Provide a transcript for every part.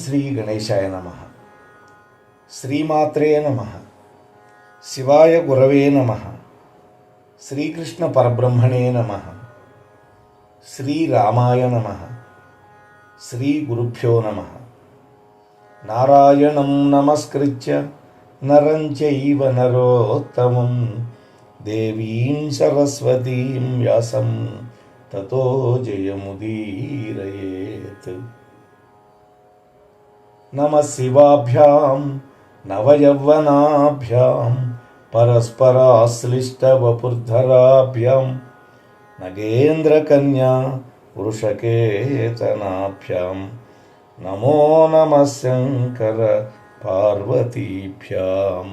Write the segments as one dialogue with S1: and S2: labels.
S1: శ్రీ గణేశాయ నమః. శ్రీమాత్రే నమః. శివాయ గురవే నమః. శ్రీకృష్ణ పరబ్రహ్మణే నమః. శ్రీరామాయ నమః. శ్రీ గురుభ్యో నమః. నారాయణం నమస్కృత్య నరం చైవ నరోత్తమం దేవీం సరస్వతీం వ్యాసం తతో జయముదీరయేత్. నమః శివాభ్యాం నవయౌవనాభ్యాం పరస్పరాశ్లిష్టవపుర్ధరాభ్యాం నగేంద్రకన్యా వృషకేతనాభ్యాం నమో నమః శంకర పార్వతీభ్యాం.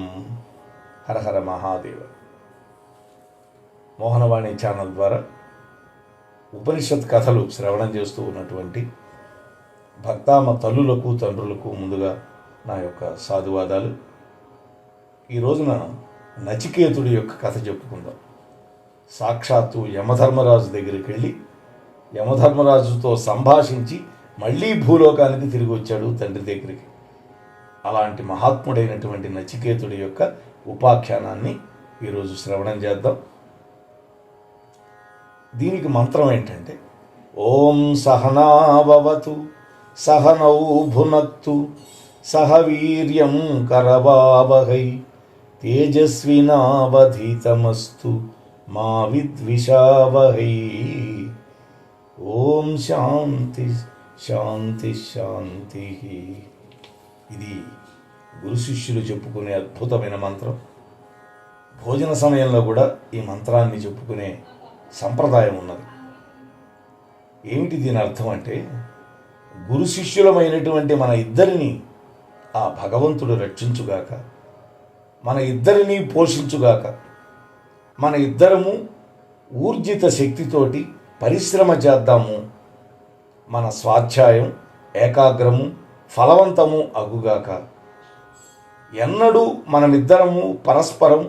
S1: హర హర మహాదేవ. మోహనవాణి ఛానల్ ద్వారా ఉపనిషత్ కథలు శ్రవణం చేస్తూ ఉన్నటువంటి భక్తామ తల్లులకు తండ్రులకు ముందుగా నా యొక్క సాధువాదాలు. ఈ రోజున నచికేతుడి యొక్క కథ చెప్పుకుందాం. సాక్షాత్తు యమధర్మరాజు దగ్గరికి వెళ్ళి యమధర్మరాజుతో సంభాషించి మళ్ళీ భూలోకానికి తిరిగి వచ్చాడు తండ్రి దగ్గరికి. అలాంటి మహాత్ముడైనటువంటి నచికేతుడి యొక్క ఉపాఖ్యానాన్ని ఈరోజు శ్రవణం చేద్దాం. దీనికి మంత్రం ఏంటంటే, ఓం సహనావవతు సహనౌ భునక్తు సహ వీర్యం కరవావహై తేజస్వినావధీతమస్తు మా విద్విషావహై. ఓం శాంతి శాంతి శాంతి. ఇది గురు శిష్యులు చెప్పుకునే అద్భుతమైన మంత్రం. భోజన సమయంలో కూడా ఈ మంత్రాన్ని చెప్పుకునే సంప్రదాయం ఉన్నది. ఏమిటి దీని అర్థం అంటే, గురు శిష్యులమైనటువంటి మన ఇద్దరిని ఆ భగవంతుడు రక్షించుగాక, మన ఇద్దరిని పోషించుగాక, మన ఇద్దరము ఊర్జిత శక్తితోటి పరిశ్రమ చేద్దాము, మన స్వాధ్యాయం ఏకాగ్రము ఫలవంతము అగుగాక, ఎన్నడూ మనమిద్దరము పరస్పరం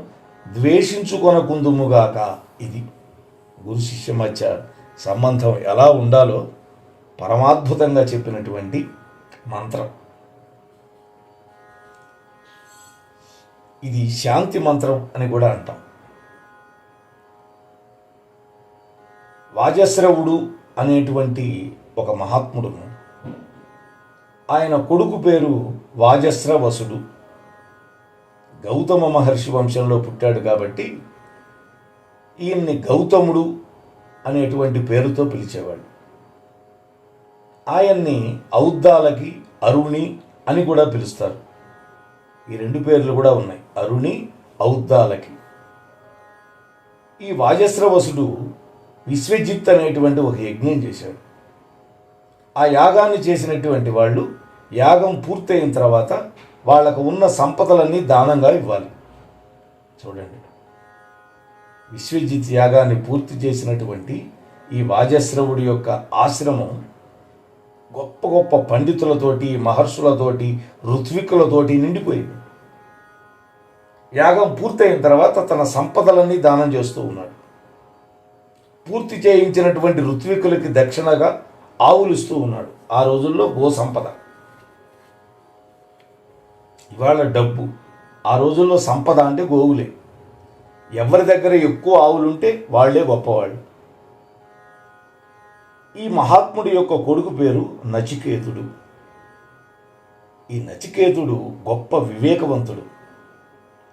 S1: ద్వేషించుకొనకుందుముగాక. ఇది గురు శిష్య మధ్య సంబంధం ఎలా ఉండాలో పరమాద్భుతంగా చెప్పినటువంటి మంత్రం. ఇది శాంతి మంత్రం అని కూడా అంటాం. వాజశ్రవుడు అనేటువంటి ఒక మహాత్ముడును, ఆయన కొడుకు పేరు వాజశ్రవసుడు. గౌతమ మహర్షి వంశంలో పుట్టాడు కాబట్టి ఈయన్ని గౌతముడు అనేటువంటి పేరుతో పిలిచేవాడు. ఆయన్ని ఔద్దాలకి అరుణి అని కూడా పిలుస్తారు. ఈ రెండు పేర్లు కూడా ఉన్నాయి, అరుణి ఔద్దాలకి. ఈ వాజశ్రవసుడు విశ్వజిత్ అనేటువంటి ఒక యజ్ఞం చేశాడు. ఆ యాగాన్ని చేసినటువంటి వాళ్ళు యాగం పూర్తయిన తర్వాత వాళ్లకు ఉన్న సంపదలన్నీ దానంగా ఇవ్వాలి. చూడండి, విశ్వజిత్ యాగాన్ని పూర్తి చేసినటువంటి ఈ వాజశ్రవుడి యొక్క ఆశ్రమం గొప్ప గొప్ప పండితులతోటి, మహర్షులతోటి, ఋత్వికులతోటి నిండిపోయింది. యాగం పూర్తయిన తర్వాత తన సంపదలన్నీ దానం చేస్తూ ఉన్నాడు. పూర్తి చేయించినటువంటి ఋత్వికులకి దక్షిణగా ఆవులు ఇస్తూ ఉన్నాడు. ఆ రోజుల్లో గో సంపద, ఇవాళ డబ్బు. ఆ రోజుల్లో సంపద అంటే గోవులే. ఎవరి దగ్గర ఎక్కువ ఆవులుంటే వాళ్లే గొప్పవాళ్ళు. ఈ మహాత్ముడి యొక్క కొడుకు పేరు నచికేతుడు. ఈ నచికేతుడు గొప్ప వివేకవంతుడు,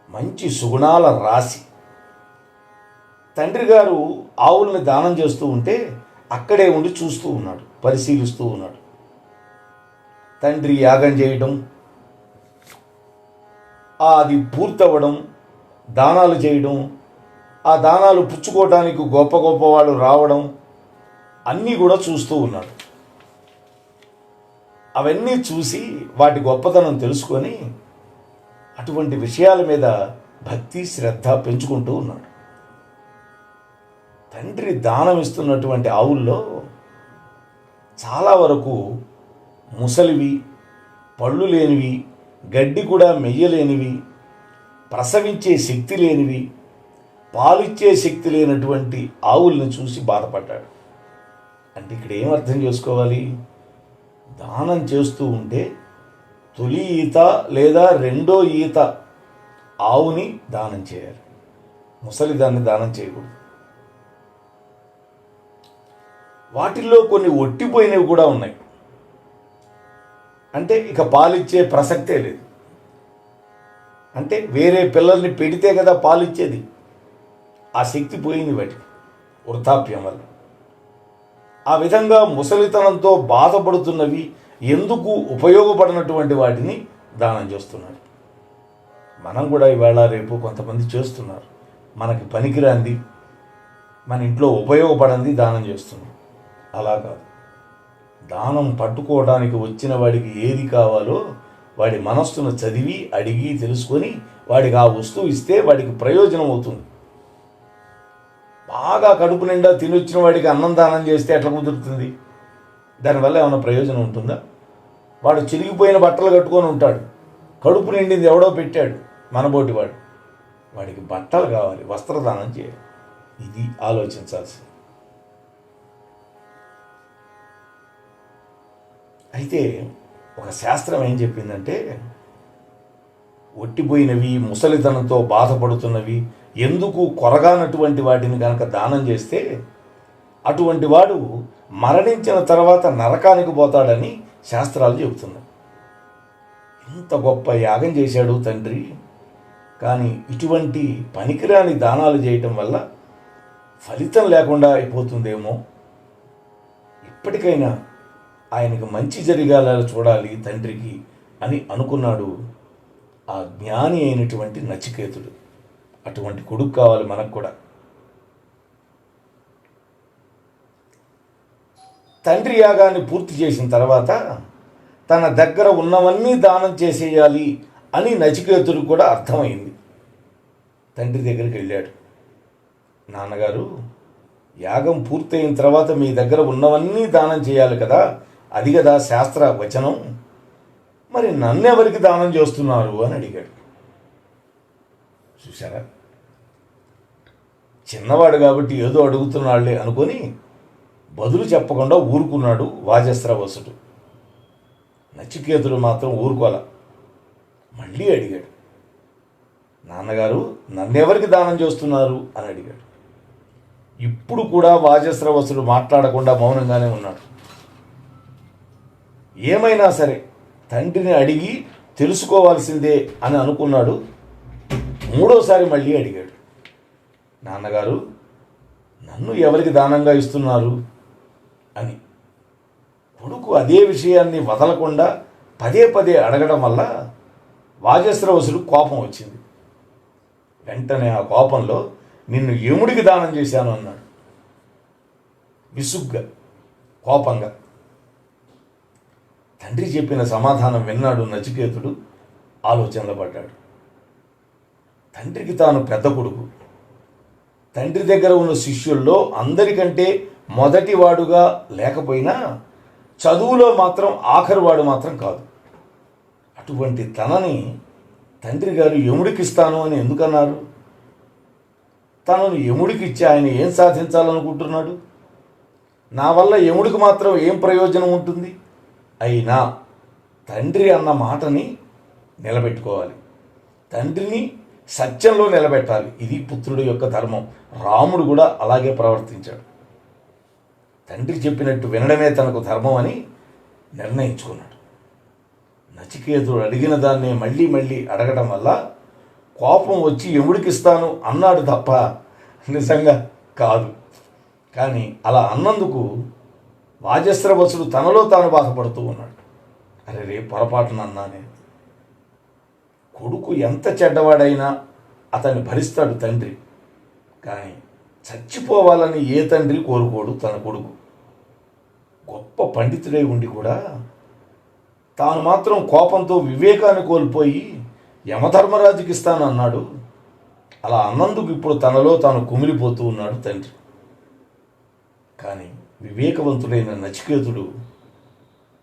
S1: మంచి సుగుణాల రాశి. తండ్రి గారు ఆవుల్ని దానం చేస్తూ ఉంటే అక్కడే ఉండి చూస్తూ ఉన్నాడు, పరిశీలిస్తూ ఉన్నాడు. తండ్రి యాగం చేయడం, అది పూర్తవ్వడం, దానాలు చేయడం, ఆ దానాలు పుచ్చుకోవడానికి గొప్ప గొప్ప వాళ్ళు రావడం అన్నీ కూడా చూస్తూ ఉన్నాడు. అవన్నీ చూసి వాటి గొప్పతనం తెలుసుకొని అటువంటి విషయాల మీద భక్తి శ్రద్ధ పెంచుకుంటూ ఉన్నాడు. తండ్రి దానం ఇస్తున్నటువంటి ఆవుల్లో చాలా వరకు ముసలివి, పళ్ళు లేనివి, గడ్డి కూడా మెయ్యలేనివి, ప్రసవించే శక్తి లేనివి, పాలిచ్చే శక్తి లేనటువంటి ఆవుల్ని చూసి బాధపడ్డాడు. అంటే ఇక్కడ ఏం అర్థం చేసుకోవాలి? దానం చేస్తూ ఉంటే తొలి ఈత లేదా రెండో ఈత ఆవుని దానం చేయాలి, ముసలిదాన్ని దానం చేయకూడదు. వాటిల్లో కొన్ని ఒట్టిపోయినవి కూడా ఉన్నాయి. అంటే ఇక పాలిచ్చే ప్రసక్తే లేదు. అంటే వేరే పిల్లల్ని పెడితే కదా పాలిచ్చేది. ఆ శక్తి పోయింది వాటికి వృద్ధాప్యం వల్ల. ఆ విధంగా ముసలితనంతో బాధపడుతున్నవి, ఎందుకు ఉపయోగపడినటువంటి వాటిని దానం చేస్తున్నాడు. మనం కూడా ఇవాళ రేపు కొంతమంది చేస్తున్నారు. మనకి పనికిరాంది, మన ఇంట్లో ఉపయోగపడంది దానం చేస్తున్నాం. అలా కాదు. దానం పట్టుకోవడానికి వచ్చిన వాడికి ఏది కావాలో వాడి మనస్సును చదివి అడిగి తెలుసుకొని వాడికి ఆ వస్తువు ఇస్తే వాడికి ప్రయోజనం అవుతుంది. బాగా కడుపు నిండా తినొచ్చిన వాడికి అన్నం దానం చేస్తే ఎట్లా కుదురుతుంది? దానివల్ల ఏమైనా ప్రయోజనం ఉంటుందా? వాడు చిరిగిపోయిన బట్టలు కట్టుకొని ఉంటాడు, కడుపు నిండింది ఎవడో పెట్టాడు మనబోటి వాడు, వాడికి బట్టలు కావాలి, వస్త్రదానం చేయాలి. ఇది ఆలోచించాల్సింది. అయితే ఒక శాస్త్రం ఏం చెప్పిందంటే, ఒట్టిపోయినవి, ముసలితనంతో బాధపడుతున్నవి, ఎందుకు కొరగానటువంటి వాటిని కనుక దానం చేస్తే అటువంటి వాడు మరణించిన తర్వాత నరకానికి పోతాడని శాస్త్రాలు చెబుతున్నాయి. ఇంత గొప్ప యాగం చేశాడు తండ్రి, కానీ ఇటువంటి పనికిరాని దానాలు చేయటం వల్ల ఫలితం లేకుండా అయిపోతుందేమో, ఇప్పటికైనా ఆయనకు మంచి జరిగాలని చూడాలి తండ్రికి అని అనుకున్నాడు ఆ జ్ఞాని అయినటువంటి నచికేతుడు. అటువంటి కొడుకు కావాలి మనకు కూడా. తండ్రి యాగాన్ని పూర్తి చేసిన తర్వాత తన దగ్గర ఉన్నవన్నీ దానం చేసేయాలి అని నచికేతుడికి కూడా అర్థమైంది. తండ్రి దగ్గరికి వెళ్ళాడు. నాన్నగారు, యాగం పూర్తయిన తర్వాత మీ దగ్గర ఉన్నవన్నీ దానం చేయాలి కదా, అది కదా శాస్త్ర వచనం, మరి నన్నెవరికి దానం చేస్తున్నారు అని అడిగాడు. చూసారా, చిన్నవాడు కాబట్టి ఏదో అడుగుతున్నాళ్లే అనుకొని బదులు చెప్పకుండా ఊరుకున్నాడు వాజస్రవసుడు. నచికేతుడు మాత్రం ఊరుకోల, మళ్ళీ అడిగాడు. నాన్నగారు, నన్నెవరికి దానం చేస్తున్నారు అని అడిగాడు. ఇప్పుడు కూడా వాజస్రవసుడు మాట్లాడకుండా మౌనంగానే ఉన్నాడు. ఏమైనా సరే తండ్రిని అడిగి తెలుసుకోవాల్సిందే అని అనుకున్నాడు. మూడోసారి మళ్ళీ అడిగాడు. నాన్నగారు, నన్ను ఎవరికి దానంగా ఇస్తున్నారు అని. కొడుకు అదే విషయాన్ని వదలకుండా పదే పదే అడగడం వల్ల వాజస్రవసుడు కోపం వచ్చింది. వెంటనే ఆ కోపంలో నిన్ను యముడికి దానం చేశాను అన్నాడు, విసుగ్గా, కోపంగా. తండ్రి చెప్పిన సమాధానం విన్నాడు నచికేతుడు. ఆలోచనలో పడ్డాడు. తండ్రికి తాను పెద్ద కొడుకు. తండ్రి దగ్గర ఉన్న శిష్యుల్లో అందరికంటే మొదటివాడుగా లేకపోయినా చదువులో మాత్రం ఆఖరివాడు మాత్రం కాదు. అటువంటి తనని తండ్రి గారు యముడికిస్తాను అని ఎందుకన్నారు? తనను యముడికిచ్చి ఆయన ఏం సాధించాలనుకుంటున్నాడు? నా వల్ల యముడికి మాత్రం ఏం ప్రయోజనం ఉంటుంది? అయినా తండ్రి అన్న మాటని నిలబెట్టుకోవాలి, తండ్రిని సత్యంలో నిలబెట్టాలి. ఇది పుత్రుడి యొక్క ధర్మం. రాముడు కూడా అలాగే ప్రవర్తించాడు. తండ్రి చెప్పినట్టు వినడమే తనకు ధర్మం అని నిర్ణయించుకున్నాడు. నచికేతుడు అడిగిన దాన్నే మళ్ళీ మళ్ళీ అడగడం వల్ల కోపం వచ్చి యముడికిస్తాను అన్నాడు తప్ప నిజంగా కాదు. కానీ అలా అన్నందుకు వాజస్రవసుడు తనలో తాను బాధపడుతూ ఉన్నాడు. అరే రే, పొరపాటున అన్నానే. కొడుకు ఎంత చెడ్డవాడైనా అతన్ని భరిస్తాడు తండ్రి, కానీ చచ్చిపోవాలని ఏ తండ్రి కోరుకోడు తన కొడుకు. గొప్ప పండితుడై ఉండి కూడా తాను మాత్రం కోపంతో వివేకాన్ని కోల్పోయి యమధర్మరాజుకి ఇస్తాను అన్నాడు. అలా అన్నందుకు ఇప్పుడు తనలో తాను కుమిలిపోతూ ఉన్నాడు తండ్రి. కానీ వివేకవంతుడైన నచికేతుడు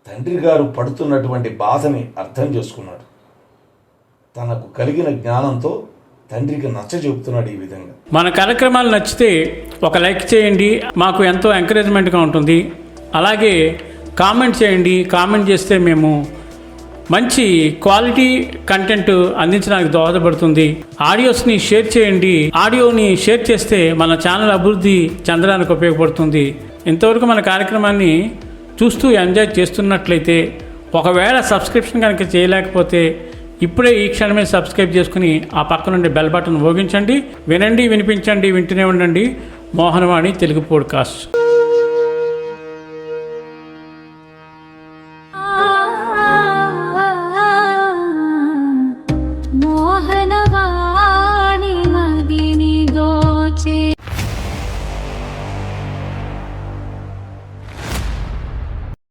S1: తండ్రి గారు పడుతున్నటువంటి బాధని అర్థం చేసుకున్నాడు. తనకు కలిగిన జ్ఞానంతో తండ్రికి నచ్చ చెబుతున్నాడు ఈ విధంగా.
S2: మన కార్యక్రమాలు నచ్చితే ఒక లైక్ చేయండి, మాకు ఎంతో ఎంకరేజ్మెంట్గా ఉంటుంది. అలాగే కామెంట్ చేయండి. కామెంట్ చేస్తే మేము మంచి క్వాలిటీ కంటెంట్ అందించడానికి దోహదపడుతుంది. ఆడియోస్ని షేర్ చేయండి. ఆడియోని షేర్ చేస్తే మన ఛానల్ అభివృద్ధి చెందడానికి ఉపయోగపడుతుంది. ఇంతవరకు మన కార్యక్రమాన్ని చూస్తూ ఎంజాయ్ చేస్తున్నట్లయితే, ఒకవేళ సబ్స్క్రిప్షన్ కనుక చేయలేకపోతే ఇప్పుడే ఈ క్షణమే సబ్స్క్రైబ్ చేసుకుని ఆ పక్క నుండి బెల్ బటన్ మోగించండి. వినండి, వినిపించండి, వింటూనే ఉండండి. మోహనవాణి తెలుగు పోడ్కాస్ట్.